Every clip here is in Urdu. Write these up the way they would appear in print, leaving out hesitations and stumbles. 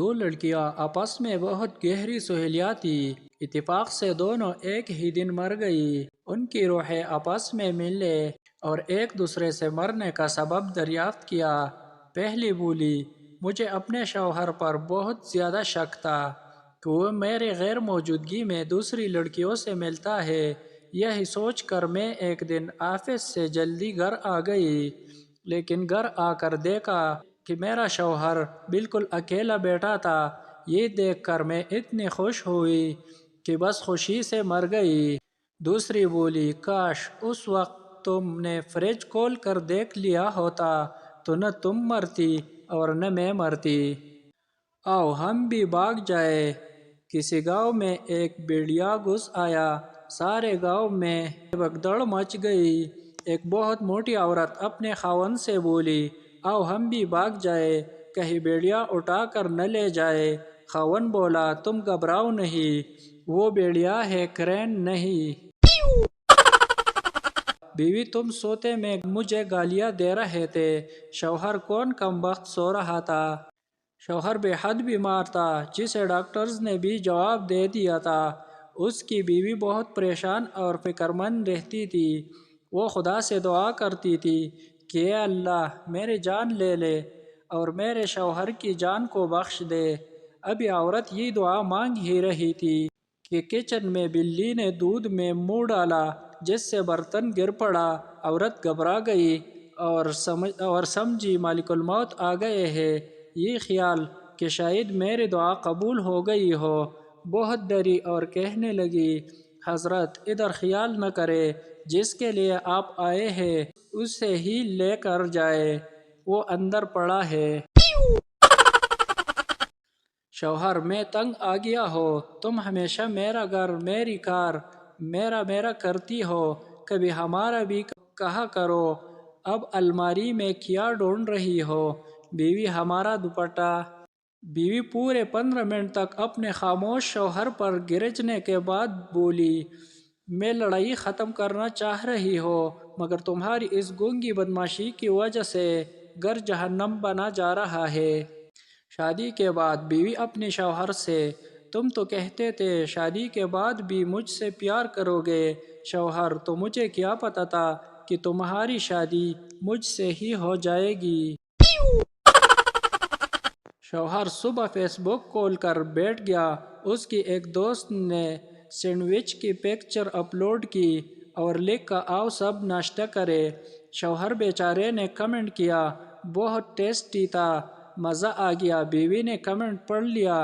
دو لڑکیاں آپس میں بہت گہری سہیلیاں تھیں۔ اتفاق سے دونوں ایک ہی دن مر گئی۔ ان کی روحیں آپس میں ملے اور ایک دوسرے سے مرنے کا سبب دریافت کیا۔ پہلی بولی، مجھے اپنے شوہر پر بہت زیادہ شک تھا کہ وہ میرے غیر موجودگی میں دوسری لڑکیوں سے ملتا ہے۔ یہی سوچ کر میں ایک دن آفس سے جلدی گھر آ گئی، لیکن گھر آ کر دیکھا کہ میرا شوہر بالکل اکیلا بیٹھا تھا۔ یہ دیکھ کر میں اتنی خوش ہوئی کہ بس خوشی سے مر گئی۔ دوسری بولی، کاش اس وقت تم نے فریج کھول کر دیکھ لیا ہوتا تو نہ تم مرتی اور نہ میں مرتی۔ آؤ ہم بھی بھاگ جائیں۔ کسی گاؤں میں ایک بھیڑیا گھس آیا۔ سارے گاؤں میں بھگدڑ مچ گئی۔ ایک بہت موٹی عورت اپنے خاوند سے بولی، آؤ ہم بھی بھاگ جائیں، کہیں بھیڑیا اٹھا کر نہ لے جائے۔ خاوند بولا، تم گھبراؤ نہیں، وہ بھیڑیا ہے، کرین نہیں۔ بیوی، تم سوتے میں مجھے گالیاں دے رہے تھے۔ شوہر، کون کمبخت سو رہا تھا؟ شوہر بے حد بیمار تھا، جسے ڈاکٹرز نے بھی جواب دے دیا تھا۔ اس کی بیوی بہت پریشان اور فکرمند رہتی تھی۔ وہ خدا سے دعا کرتی تھی کہ اے اللہ میری جان لے لے اور میرے شوہر کی جان کو بخش دے۔ ابھی عورت یہ دعا مانگ ہی رہی تھی کہ کچن میں بلی نے دودھ میں منہ ڈالا، جس سے برتن گر پڑا۔ عورت گھبرا گئی اور سمجھی ملک الموت آ گئے ہیں۔ یہ خیال کہ شاید میری دعا قبول ہو گئی ہو، بہت ڈری اور کہنے لگی، حضرت ادھر خیال نہ کرے، جس کے لیے آپ آئے ہیں اسے ہی لے کر جائے، وہ اندر پڑا ہے۔ شوہر، میں تنگ آ گیا ہوں، تم ہمیشہ میرا گھر، میری کار، میرا کرتی ہو، کبھی ہمارا بھی کہا کرو۔ اب الماری میں کیا ڈھونڈ رہی ہو؟ بیوی، ہمارا دوپٹہ۔ بیوی پورے 15 منٹ تک اپنے خاموش شوہر پر گرجنے کے بعد بولی، میں لڑائی ختم کرنا چاہ رہی ہوں، مگر تمہاری اس گونگی بدمعاشی کی وجہ سے گھر جہنم بنا جا رہا ہے۔ شادی کے بعد بیوی اپنے شوہر سے، تم تو کہتے تھے شادی کے بعد بھی مجھ سے پیار کرو گے۔ شوہر، تو مجھے کیا پتا تھا کہ تمہاری شادی مجھ سے ہی ہو جائے گی۔ شوہر صبح فیس بک کھول کر بیٹھ گیا۔ اس کی ایک دوست نے سینڈوچ کی پکچر اپلوڈ کی اور لکھا، آؤ سب ناشتہ کریں۔ شوہر بیچارے نے کمنٹ کیا، بہت ٹیسٹی تھا، مزہ آ گیا۔ بیوی نے کمنٹ پڑھ لیا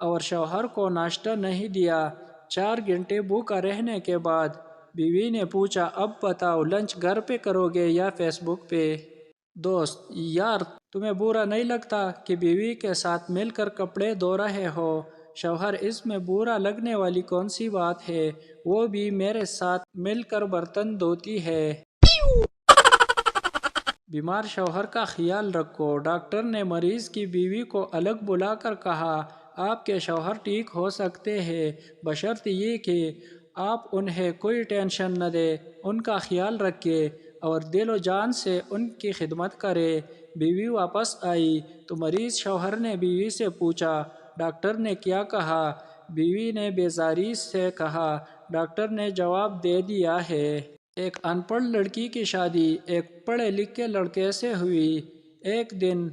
اور شوہر کو ناشتہ نہیں دیا۔ 4 گھنٹے بھوکا رہنے کے بعد بیوی نے پوچھا، اب بتاؤ لنچ گھر پہ کرو گے یا فیس بک پہ؟ دوست، یار تمہیں برا نہیں لگتا کہ بیوی کے ساتھ مل کر کپڑے دھو رہے ہو؟ شوہر، اس میں برا لگنے والی کون سی بات ہے، وہ بھی میرے ساتھ مل کر برتن دھوتی ہے۔ بیمار شوہر کا خیال رکھو۔ ڈاکٹر نے مریض کی بیوی کو الگ بلا کر کہا، آپ کے شوہر ٹھیک ہو سکتے ہیں، بشرط یہ کہ آپ انہیں کوئی ٹینشن نہ دیں، ان کا خیال رکھیں اور دل و جان سے ان کی خدمت کریں۔ بیوی واپس آئی تو مریض شوہر نے بیوی سے پوچھا، ڈاکٹر نے کیا کہا؟ بیوی نے بیزاری سے کہا، ڈاکٹر نے جواب دے دیا ہے۔ ایک ان پڑھ لڑکی کی شادی ایک پڑھے لکھے لڑکے سے ہوئی۔ ایک دن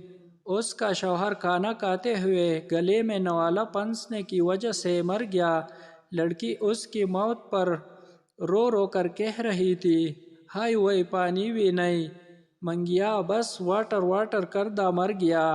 اس کا شوہر کھانا کھاتے ہوئے گلے میں نوالا پھنسنے کی وجہ سے مر گیا۔ لڑکی اس کی موت پر رو رو کر کہہ رہی تھی، ہائے وہی پانی بھی نہیں منگیا، بس واٹر کردہ مر گیا۔